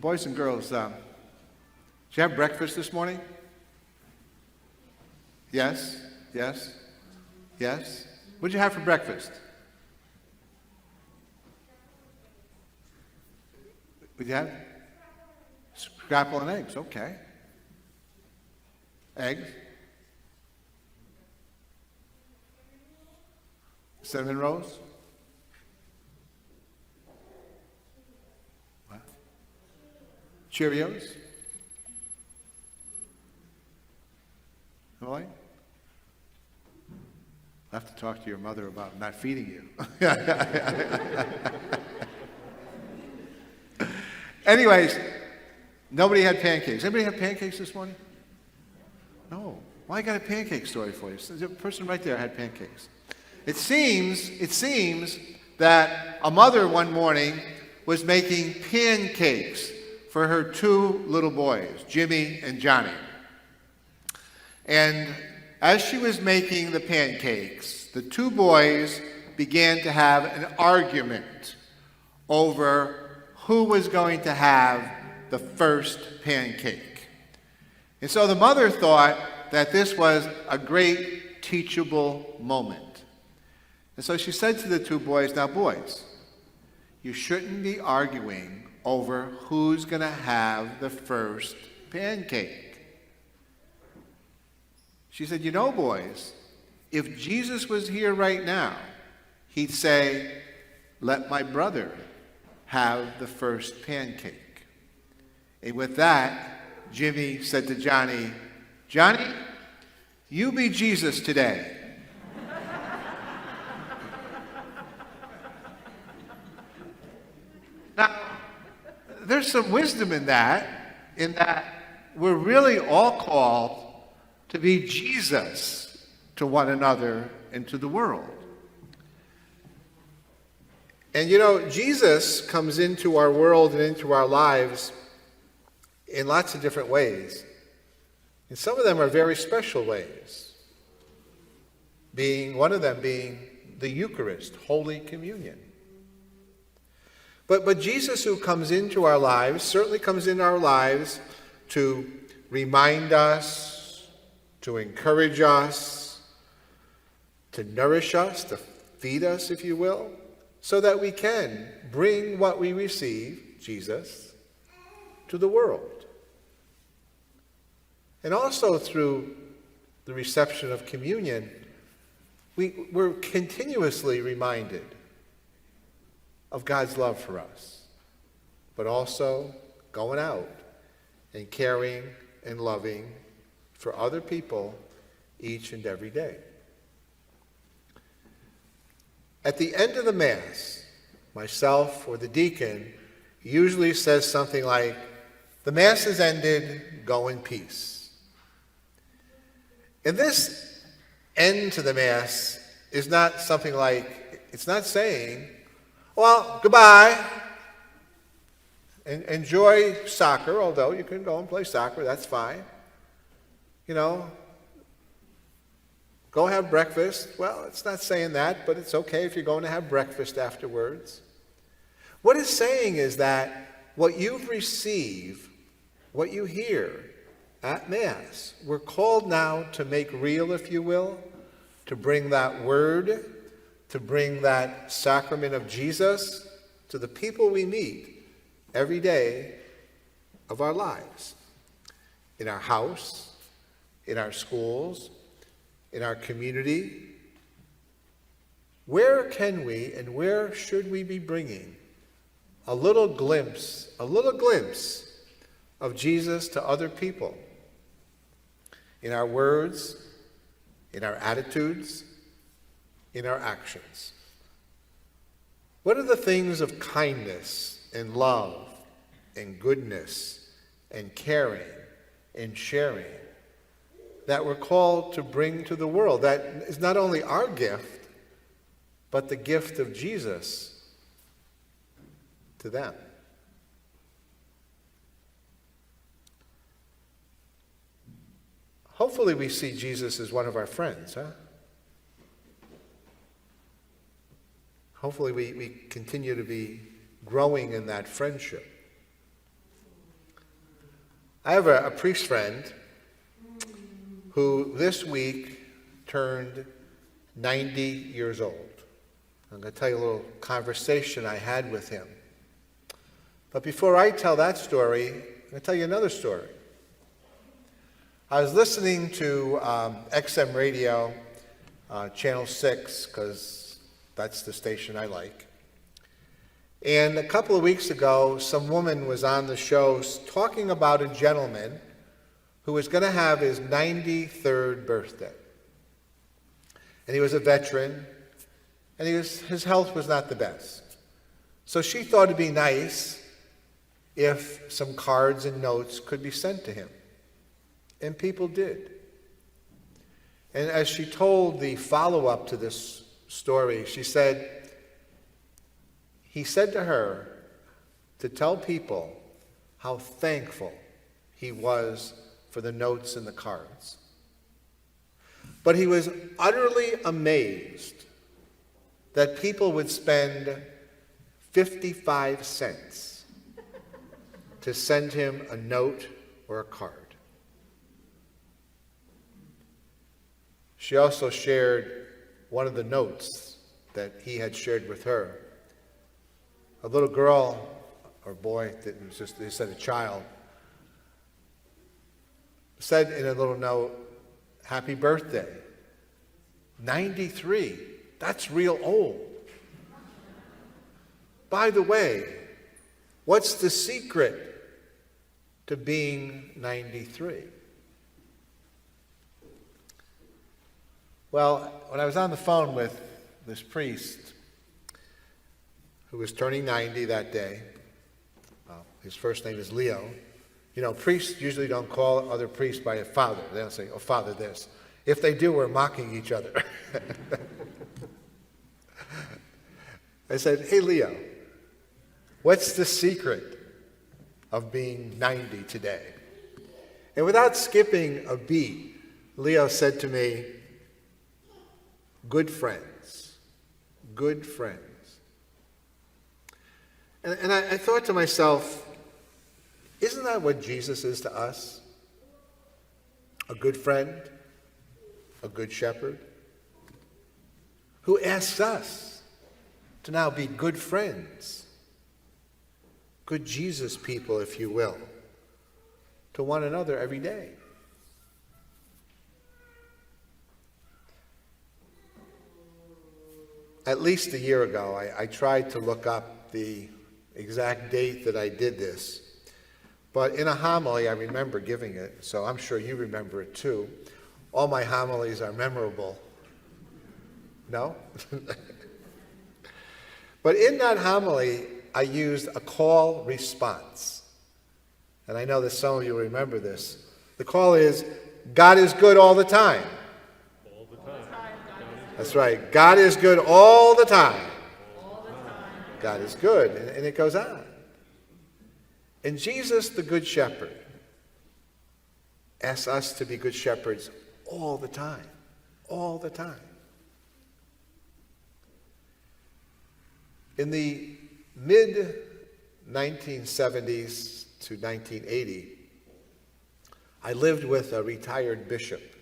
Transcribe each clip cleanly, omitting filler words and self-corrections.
Boys and girls, did you have breakfast this morning? Yes? Yes? Yes? What did you have for breakfast? What did you have? Scrapple and eggs, okay. Eggs? Cinnamon rolls? What? Cheerios? Emily? I'll have to talk to your mother about not feeding you. Anyways, nobody had pancakes. Anybody have pancakes this morning? No. Well, I got a pancake story for you. The person right there had pancakes. It seems that a mother one morning was making pancakes for her two little boys, Jimmy and Johnny. And as she was making the pancakes, the two boys began to have an argument over who was going to have the first pancake. And so the mother thought that this was a great teachable moment. And so she said to the two boys, now boys, you shouldn't be arguing over who's going to have the first pancake. She said, you know, boys, if Jesus was here right now, he'd say, let my brother have the first pancake. And with that, Jimmy said to Johnny, Johnny, you be Jesus today. Now, there's some wisdom in that we're really all called to be Jesus to one another and to the world. And you know, Jesus comes into our world and into our lives in lots of different ways. And some of them are very special ways. One of them being the Eucharist, Holy Communion. But Jesus, who comes into our lives, certainly comes into our lives to remind us, to encourage us, to nourish us, to feed us, if you will, so that we can bring what we receive, Jesus, to the world. And also through the reception of communion, we're continuously reminded of God's love for us, but also going out and caring and loving for other people each and every day. At the end of the Mass, myself or the deacon usually says something like, the Mass is ended, go in peace. And this end to the Mass is not something like, it's not saying, well, goodbye. And enjoy soccer, although you can go and play soccer, that's fine. You know, go have breakfast. Well, it's not saying that, but it's okay if you're going to have breakfast afterwards. What it's saying is that what you've received, what you hear at Mass, we're called now to make real, if you will, to bring that word, to bring that sacrament of Jesus to the people we meet every day of our lives. In our house, in our schools, in our community. Where can we and where should we be bringing a little glimpse of Jesus to other people? In our words, in our attitudes, in our actions. What are the things of kindness and love and goodness and caring and sharing that we're called to bring to the world? That is not only our gift, but the gift of Jesus to them. Hopefully we see Jesus as one of our friends, huh? Hopefully we continue to be growing in that friendship. I have a priest friend who this week turned 90 years old. I'm going to tell you a little conversation I had with him. But before I tell that story, I'm going to tell you another story. I was listening to XM Radio, Channel 6, because that's the station I like. And a couple of weeks ago, some woman was on the show talking about a gentleman who was going to have his 93rd birthday. And he was a veteran, and his health was not the best. So she thought it'd be nice if some cards and notes could be sent to him. And people did. And as she told the follow-up to this story, she said, he said to her to tell people how thankful he was for the notes and the cards. But he was utterly amazed that people would spend 55 cents to send him a note or a card. She also shared one of the notes that he had shared with her. A little girl, or boy, they said a child, said in a little note, "Happy birthday." 93, that's real old. By the way, what's the secret to being 93? Well, when I was on the phone with this priest who was turning 90 that day, his first name is Leo. You know, priests usually don't call other priests by a father. They don't say, "Oh, Father this." If they do, we're mocking each other. I said, "Hey, Leo, what's the secret of being 90 today?" And without skipping a beat, Leo said to me, "Good friends, good friends." And I thought to myself, isn't that what Jesus is to us? A good friend, a good shepherd, who asks us to now be good friends, good Jesus people, if you will, to one another every day. At least a year ago, I tried to look up the exact date that I did this. But in a homily, I remember giving it, so I'm sure you remember it too. All my homilies are memorable. No? But in that homily, I used a call response. And I know that some of you remember this. The call is, God is good all the time. All the time. That's right. God is good all the time. God is good. And it goes on. And Jesus, the Good Shepherd, asks us to be good shepherds all the time. All the time. In the mid-1970s to 1980, I lived with a retired bishop,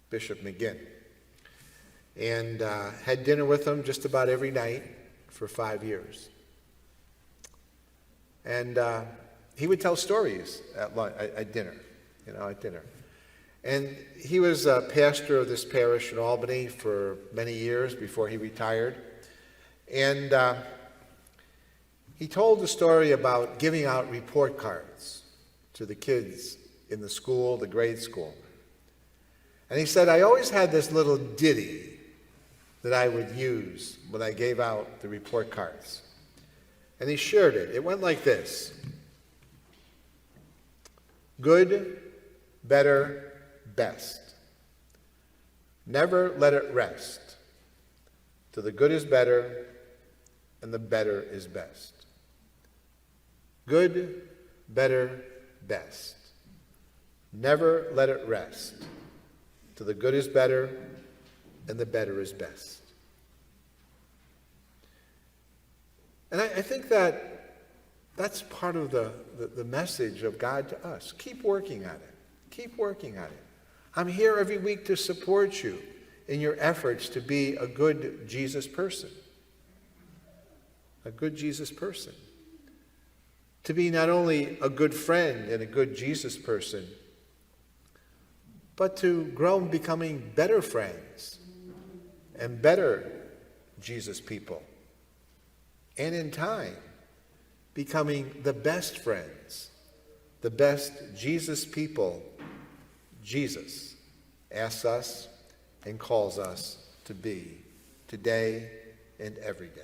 Bishop McGinn, and had dinner with him just about every night for 5 years. And he would tell stories at dinner, at dinner. And he was a pastor of this parish in Albany for many years before he retired. And he told the story about giving out report cards to the kids in the school, the grade school. And he said, I always had this little ditty that I would use when I gave out the report cards. And he shared it. It went like this. Good, better, best. Never let it rest till the good is better and the better is best. Good, better, best. Never let it rest till the good is better and the better is best. And I think that That's part of the message of God to us. Keep working at it. Keep working at it. I'm here every week to support you in your efforts to be a good Jesus person. A good Jesus person. To be not only a good friend and a good Jesus person, but to grow in becoming better friends and better Jesus people. And in time, becoming the best friends, the best Jesus people Jesus asks us and calls us to be today and every day.